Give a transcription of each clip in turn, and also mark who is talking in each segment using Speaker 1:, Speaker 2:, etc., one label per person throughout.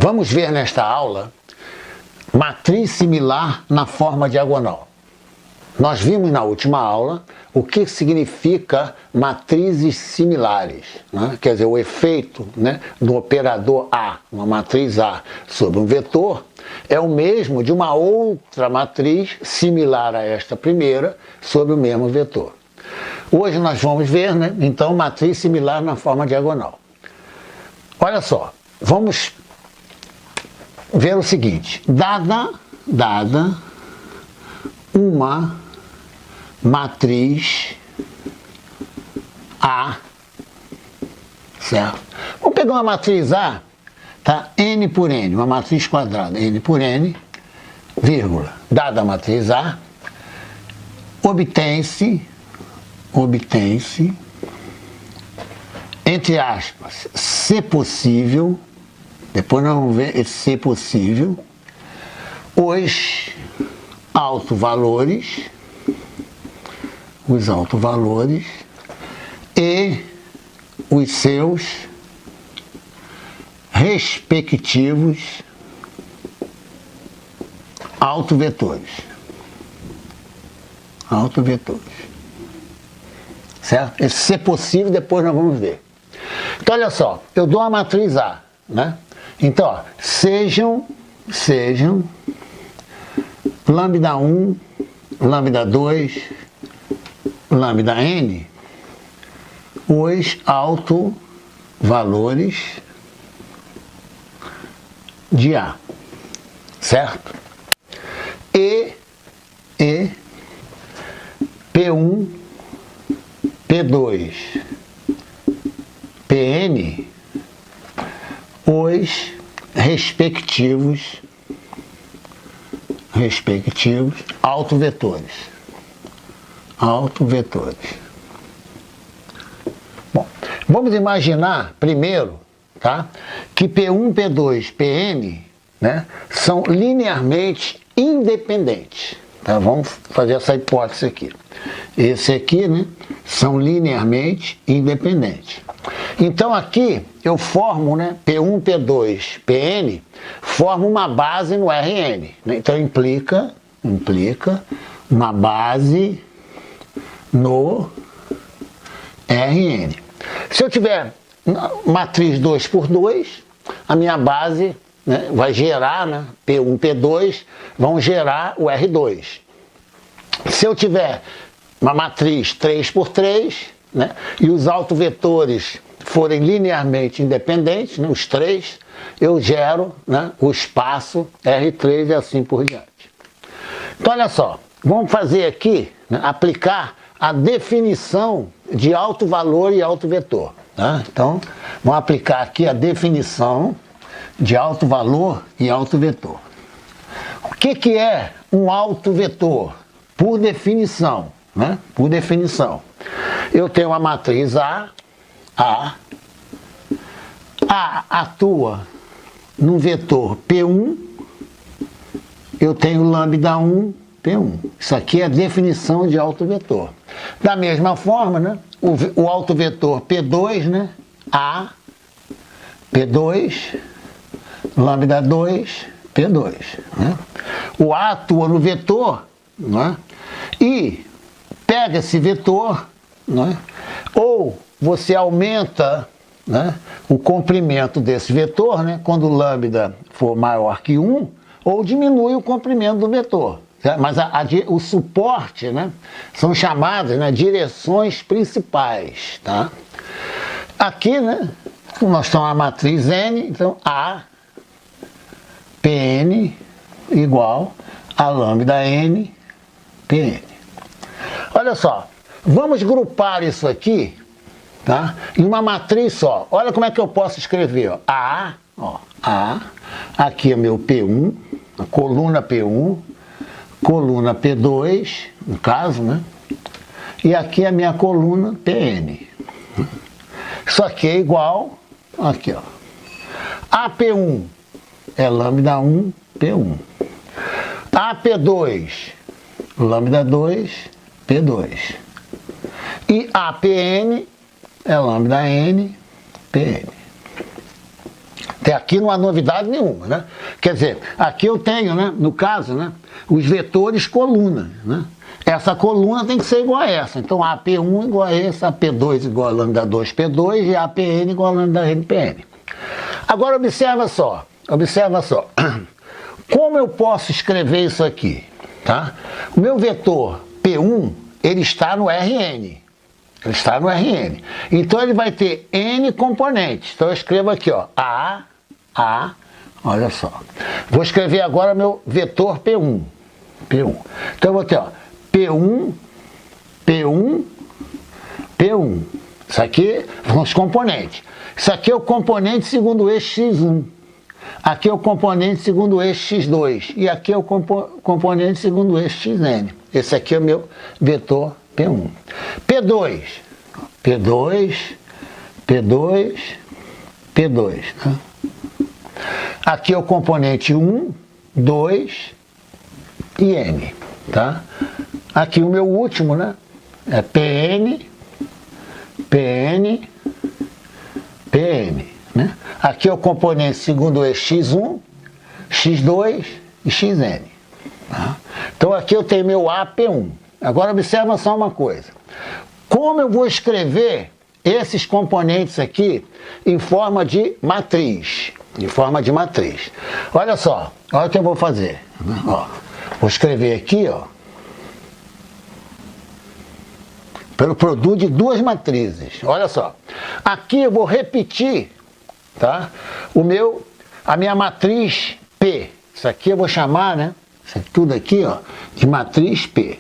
Speaker 1: Vamos ver nesta aula matriz similar na forma diagonal. Nós vimos na última aula o que significa matrizes similares, né? Quer dizer, o efeito, né, do operador A, uma matriz A, sobre um vetor, é o mesmo de uma outra matriz similar a esta primeira sobre o mesmo vetor. Hoje nós vamos ver, né, então, matriz similar na forma diagonal. Olha só, vamos ver o seguinte: dada uma matriz A, certo? Vamos pegar uma matriz A, tá? N por N, uma matriz quadrada, N por N, vírgula. Dada a matriz A, obtém-se, entre aspas, se possível, depois nós vamos ver esse se possível, os autovalores e os seus respectivos autovetores. Certo? Esse se possível, depois nós vamos ver. Então, olha só, eu dou a matriz A, né? Então, ó, sejam lambda 1, lambda 2, lambda n, os autovalores de A, certo? E P1, P2, Pn, os respectivos autovetores. Bom, vamos imaginar primeiro, tá, que P1, P2, Pn, né, são linearmente independentes. Tá? Vamos fazer essa hipótese aqui. Esse aqui, né, são linearmente independentes. Então aqui eu formo, né, P1, P2, Pn, formo uma base no Rn. Né? Então implica uma base no Rn. Se eu tiver matriz 2 por 2, a minha base, né, vai gerar, né, P1, P2, vão gerar o R2. Se eu tiver uma matriz 3 por 3, né, e os autovetores forem linearmente independentes, né, os três, eu gero, né, o espaço R3 e assim por diante. Então, olha só, vamos fazer aqui, né, aplicar a definição de autovalor e autovetor. Tá? Então, vamos aplicar aqui a definição de autovalor e autovetor. O que é um autovetor? Por definição, né? Por definição, eu tenho uma matriz A atua num vetor P1, eu tenho lambda 1, P1. Isso aqui é a definição de autovetor. Da mesma forma, né, o autovetor P2, né, A, P2, lambda 2, P2. Né? O A atua no vetor, né, e pega esse vetor, né, ou você aumenta, né, o comprimento desse vetor, né, quando o lambda for maior que 1, ou diminui o comprimento do vetor. Certo? Mas o suporte, né, são chamadas, né, direções principais. Tá? Aqui, né, nós temos a matriz N, então A, Pn igual a lambda N, Pn. Olha só, vamos grupar isso aqui, tá, em uma matriz só. Olha como é que eu posso escrever. Ó. A, aqui é meu P1, a coluna P1, coluna P2, no caso, né? E aqui é a minha coluna Pn. Isso aqui é igual, aqui, ó. AP1 é lambda 1, P1. AP2, lambda 2, P2. E APN é lambda N, PN. Até aqui não há novidade nenhuma, né? Quer dizer, aqui eu tenho, né, no caso, né, os vetores coluna, né? Essa coluna tem que ser igual a essa. Então, AP1 igual a essa, AP2 igual a lambda 2, P2 e APN igual a lambda N, PN. Agora, observa só. Como eu posso escrever isso aqui? Tá? O meu vetor P1, ele está no Rn. Ele está no Rn. Então, ele vai ter N componentes. Então, eu escrevo aqui, ó, olha só. Vou escrever agora meu vetor P1. Então, eu vou ter, ó, P1. Isso aqui são os componentes. Isso aqui é o componente segundo o eixo x1. Aqui é o componente segundo o eixo x2. E aqui é o componente segundo o eixo xn. Esse aqui é o meu vetor P1. P2. Né? Aqui é o componente 1, 2 e n. Tá? Aqui o meu último, né? É PN. Né? Aqui é o componente segundo o eixo x1, x2 e xn. Tá? Então aqui eu tenho meu AP1. Agora observa só uma coisa. Como eu vou escrever esses componentes aqui em forma de matriz? Olha só, olha o que eu vou fazer. Ó, vou escrever aqui, ó, pelo produto de duas matrizes. Olha só. Aqui eu vou repetir, tá? A minha matriz P. Isso aqui eu vou chamar, né? Isso aqui, tudo aqui, ó, de matriz P.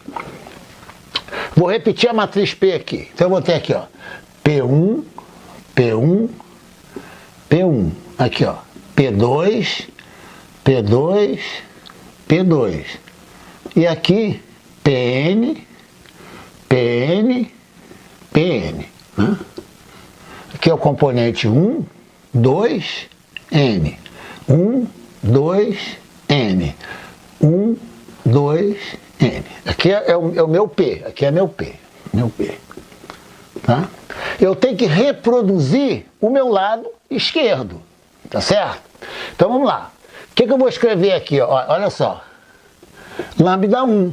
Speaker 1: Vou repetir a matriz P aqui. Então eu vou ter aqui, ó, P1. Aqui, ó, P2. E aqui, PN. Né? Aqui é o componente 1, 2, N. 1, 2, N. 1, 2, N. Aqui é o meu P. Aqui é meu P. Tá? Eu tenho que reproduzir o meu lado esquerdo. Tá certo? Então vamos lá. O que eu vou escrever aqui? Ó? Olha só. Lambda 1.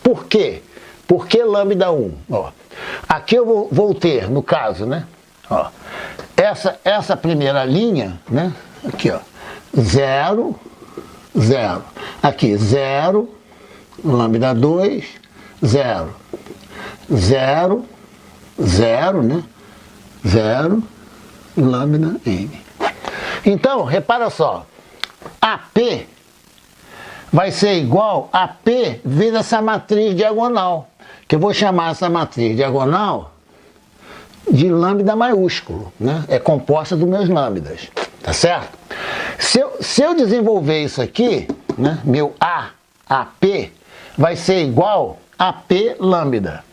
Speaker 1: Por quê? Por que lambda 1? Ó, aqui eu vou ter, no caso, né? Ó, essa primeira linha, né? Aqui, ó, 0, 0. Aqui, 0, lambda 2, 0. 0, 0, né? 0, lambda n. Então, repara só. AP vai ser igual a P vezes essa matriz diagonal, que eu vou chamar essa matriz diagonal de lambda maiúsculo, né? É composta dos meus lambdas, tá certo? Se eu desenvolver isso aqui, né, meu AP vai ser igual a P lambda,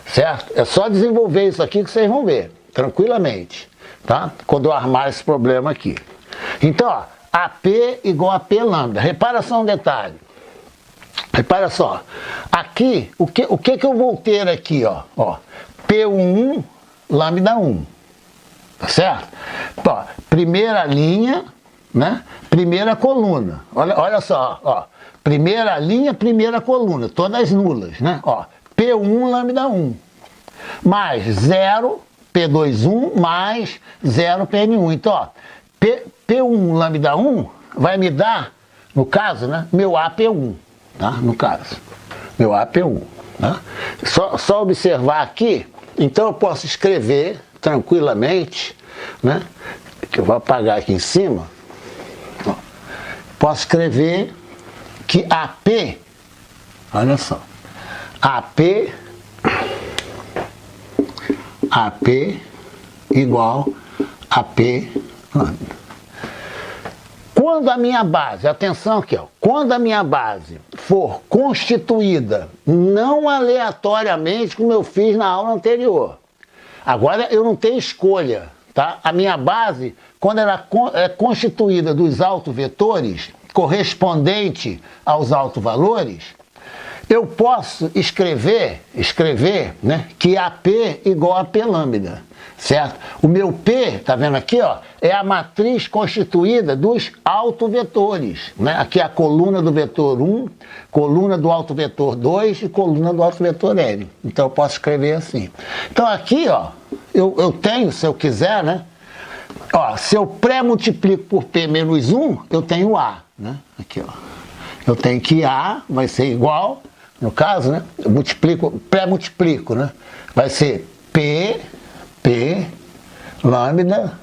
Speaker 1: certo? É só desenvolver isso aqui que vocês vão ver, tranquilamente, tá? Quando eu armar esse problema aqui. Então, ó, AP igual a P lambda. Repara só um detalhe. Repara só. Aqui, o que eu vou ter aqui, ó? P1, lambda 1. Tá certo? Ó, primeira linha, né? Primeira coluna. Olha só, ó. Primeira linha, primeira coluna. Todas nulas, né? Ó, P1, lambda 1. Mais 0, P21, mais 0, PN1. Então, ó, P1 lambda 1 vai me dar, no caso, né, meu AP1, tá? No caso, meu AP1, tá? Só observar aqui, então eu posso escrever tranquilamente, né, que eu vou apagar aqui em cima, ó, posso escrever que AP, olha só, AP igual a P lambda. Quando a minha base, atenção aqui, ó, quando a minha base for constituída não aleatoriamente como eu fiz na aula anterior, agora eu não tenho escolha, tá? A minha base, quando ela é constituída dos autovetores correspondente aos autovalores, eu posso escrever, né, que AP igual a P lambda, certo? O meu P, tá vendo aqui, ó, é a matriz constituída dos autovetores, né? Aqui é a coluna do vetor 1, coluna do autovetor 2 e coluna do autovetor N. Então eu posso escrever assim. Então aqui, ó, eu tenho, se eu quiser, né? Ó, se eu pré-multiplico por P menos 1, eu tenho A, né? Aqui, ó. Eu tenho que A vai ser igual, no caso, né? Eu multiplico, pré-multiplico, né? Vai ser P lambda,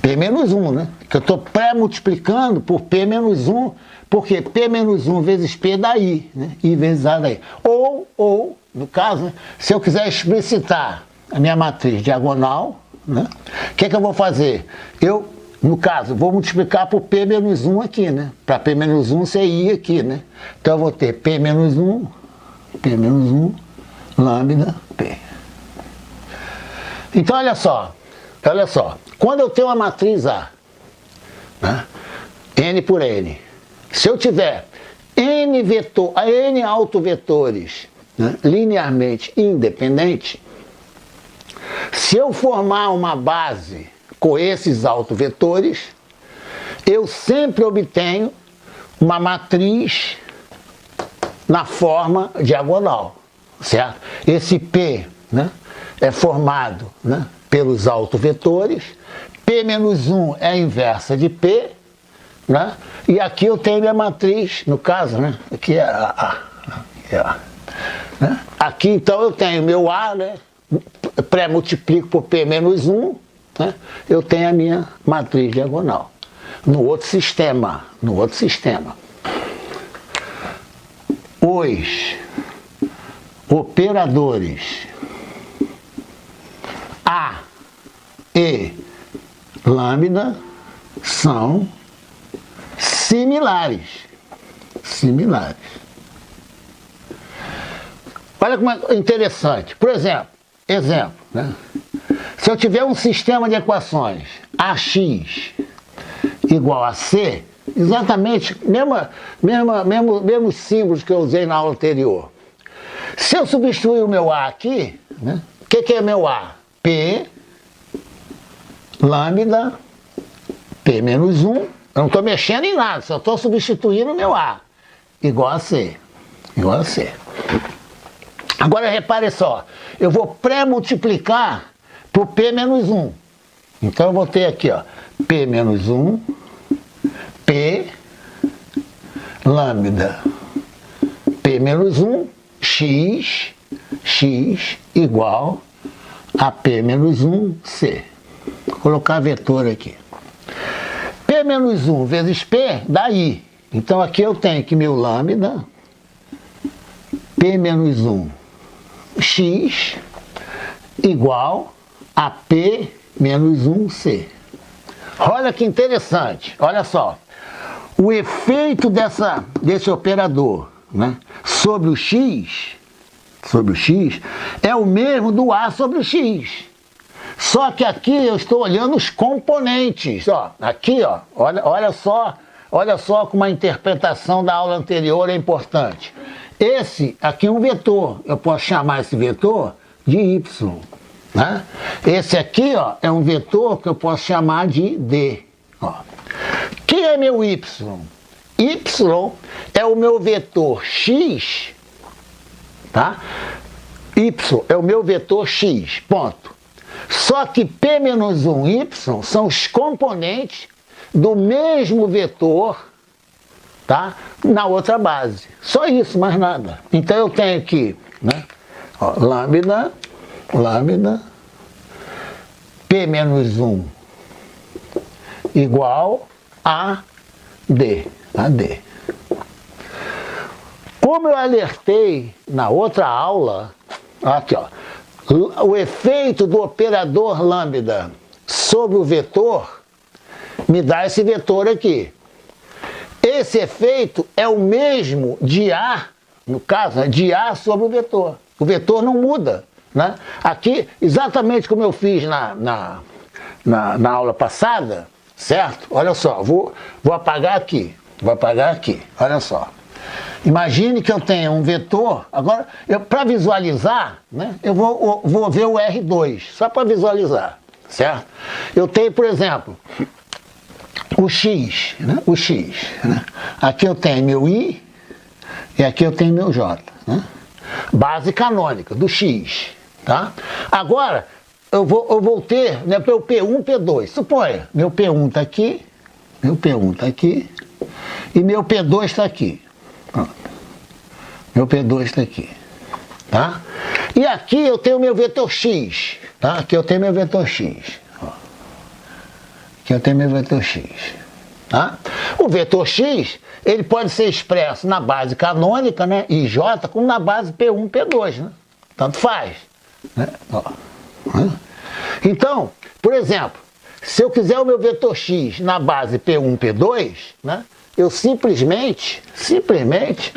Speaker 1: P menos 1, né? Que eu estou pré-multiplicando por P menos 1, porque P menos 1 vezes P dá I, né? I vezes A daí. Ou, no caso, né? Se eu quiser explicitar a minha matriz diagonal, né? O que eu vou fazer? Eu, no caso, vou multiplicar por P menos 1 aqui, né? Para P menos 1 ser I aqui, né? Então eu vou ter P menos 1, lambda, P. Então olha só. Quando eu tenho uma matriz A, né? N por N, se eu tiver N autovetores, né? Linearmente independentes, se eu formar uma base com esses autovetores, eu sempre obtenho uma matriz na forma diagonal, certo? Esse P, né, é formado, né, pelos autovetores, P menos 1 é a inversa de P, né, e aqui eu tenho minha matriz, no caso, né, aqui é A, né? Aqui então eu tenho meu A, né, pré-multiplico por P menos 1, né? Eu tenho a minha matriz diagonal. No outro sistema. Os operadores A e lambda são similares. Olha como é interessante. Por exemplo, né? Se eu tiver um sistema de equações AX igual a C, exatamente mesmos símbolos que eu usei na aula anterior. Se eu substituir o meu A aqui, né? O que é meu A? P lambda P menos 1. Eu não estou mexendo em nada, só estou substituindo o meu A igual a C. Agora repare só, eu vou pré-multiplicar por P menos 1. Então eu vou ter aqui, ó, P menos 1, P lambda P menos 1, X igual a P menos 1, C. Vou colocar vetor aqui. P menos 1 vezes P dá I. Então aqui eu tenho que meu lambda P menos 1 X igual a P menos 1C. Olha que interessante, olha só. O efeito desse operador, né, sobre o X é o mesmo do A sobre o X. Só que aqui eu estou olhando os componentes. Ó, aqui, ó, olha só como a interpretação da aula anterior é importante. Esse aqui é um vetor. Eu posso chamar esse vetor de Y. Né? Esse aqui, ó, é um vetor que eu posso chamar de D. Ó. Quem é meu Y? Y é o meu vetor X. Tá? Y é o meu vetor X. Ponto. Só que P menos 1Y são os componentes do mesmo vetor, tá? Na outra base. Só isso, mais nada. Então eu tenho aqui, né? Ó, lambda P menos 1 igual a D. Como eu alertei na outra aula, aqui, ó, o efeito do operador lambda sobre o vetor me dá esse vetor aqui. Esse efeito é o mesmo de A, no caso, né, de A sobre o vetor. O vetor não muda. Né? Aqui, exatamente como eu fiz na aula passada, certo? Olha só, vou apagar aqui, olha só. Imagine que eu tenho um vetor, agora, para visualizar, né, eu vou ver o R2, só para visualizar, certo? Eu tenho, por exemplo, o X, né, o X, né? Aqui eu tenho meu I e aqui eu tenho meu J, né? Base canônica do X, tá? Agora, eu vou ter, né, meu P1, P2, suponha, meu P1 está aqui, meu P1 está aqui e meu P2 está aqui. Pronto. Meu P2 está aqui, tá? E aqui eu tenho meu vetor X, tá? Aqui eu tenho meu vetor X, ó. Aqui eu tenho meu vetor X, tá? O vetor X, ele pode ser expresso na base canônica, né, IJ, como na base P1, P2, né? Tanto faz, né? Ó. Então, por exemplo, se eu quiser o meu vetor X na base P1, P2, né, eu simplesmente,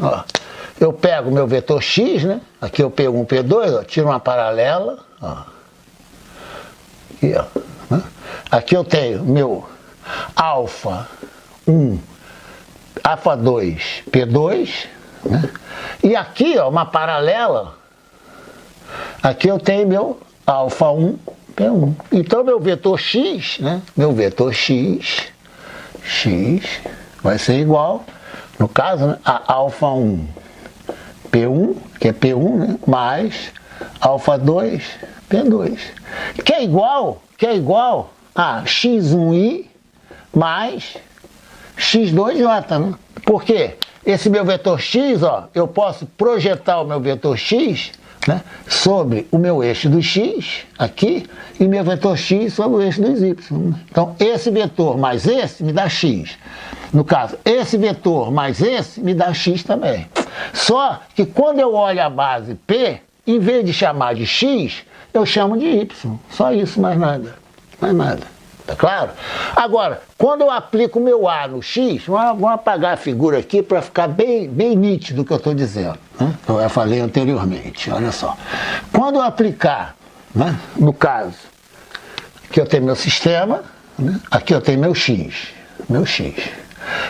Speaker 1: ó, eu pego o meu vetor X, né, aqui é o P1, P2, ó, tiro uma paralela, ó, aqui, ó, né, aqui eu tenho meu alfa 1, alfa 2, P2, né, e aqui, ó, uma paralela, aqui eu tenho meu alfa 1, P1. Então, meu vetor X, né, meu vetor X vai ser igual, no caso, né, a alfa 1, P1, que é P1, né, mais alfa 2, P2. Que é igual a X1i mais X2j, né? Por quê? Esse meu vetor X, ó, eu posso projetar o meu vetor X, né, sobre o meu eixo do X, aqui, e meu vetor X sobre o eixo dos Y. Então, esse vetor mais esse me dá X. No caso, esse vetor mais esse me dá X também. Só que quando eu olho a base P, em vez de chamar de X, eu chamo de Y. Só isso, mais nada. Mais nada. Tá claro? Agora, quando eu aplico o meu A no X, vamos apagar a figura aqui para ficar bem nítido o que eu estou dizendo, né? Eu já falei anteriormente, olha só. Quando eu aplicar, né, no caso, aqui eu tenho meu sistema, né, aqui eu tenho meu X.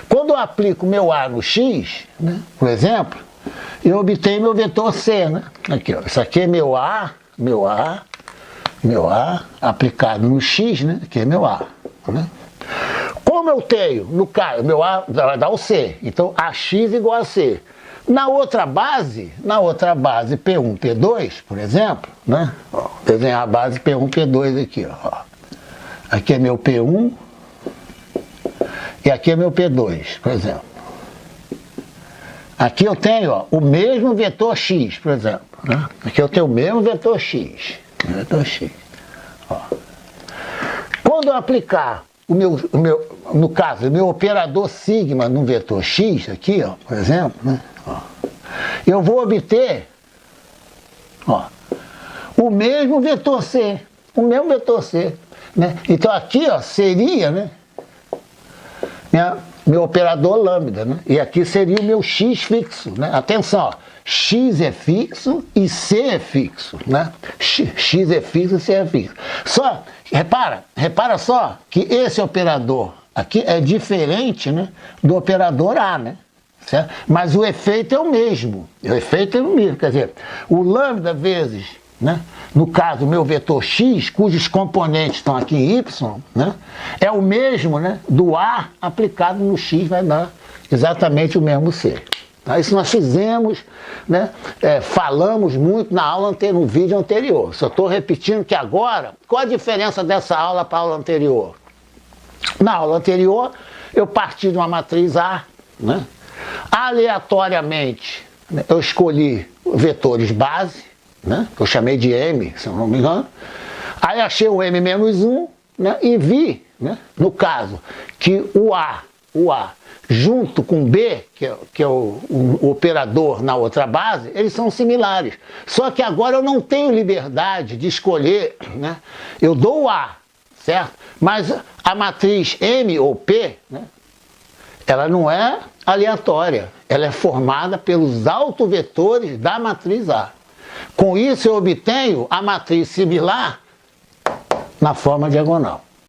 Speaker 1: Quando eu aplico meu A no X, né, por exemplo, eu obtenho meu vetor C, né? Aqui, ó, isso aqui é meu A aplicado no X, né? Aqui é meu A, né? Como eu tenho, no caso, meu A vai dar o C, então AX igual a C. Na outra base P1, P2, por exemplo, né? Ó, desenhar a base P1, P2 aqui, ó. Aqui é meu P1 e aqui é meu P2, por exemplo. Aqui eu tenho, ó, o mesmo vetor X, por exemplo, né? Aqui eu tenho o mesmo vetor X. Ó. Quando eu aplicar no caso, o meu operador sigma no vetor X, aqui, ó, por exemplo, né? Ó, eu vou obter, ó, o mesmo vetor C, né? Então aqui, ó, seria, né, meu operador lambda, né? E aqui seria o meu X fixo, né? Atenção, ó, X é fixo e C é fixo, né? X é fixo e C é fixo. Só, repara só que esse operador aqui é diferente, né, do operador A, né? Certo? Mas o efeito é o mesmo. Quer dizer, o lambda vezes, né, no caso, o meu vetor X, cujos componentes estão aqui em Y, né, é o mesmo, né, do A aplicado no X, vai dar exatamente o mesmo C. Tá? Isso nós fizemos, né, falamos muito na aula no vídeo anterior. Só estou repetindo que agora, qual a diferença dessa aula para a aula anterior? Na aula anterior, eu parti de uma matriz A, né, aleatoriamente, né, eu escolhi vetores base, né, que eu chamei de M, se eu não me engano. Aí achei o M-1, né, e vi, né, no caso, que o A junto com B, que é o operador na outra base, eles são similares. Só que agora eu não tenho liberdade de escolher, né, eu dou o A, certo? Mas a matriz M ou P, né, ela não é aleatória, ela é formada pelos autovetores da matriz A. Com isso eu obtenho a matriz similar na forma diagonal.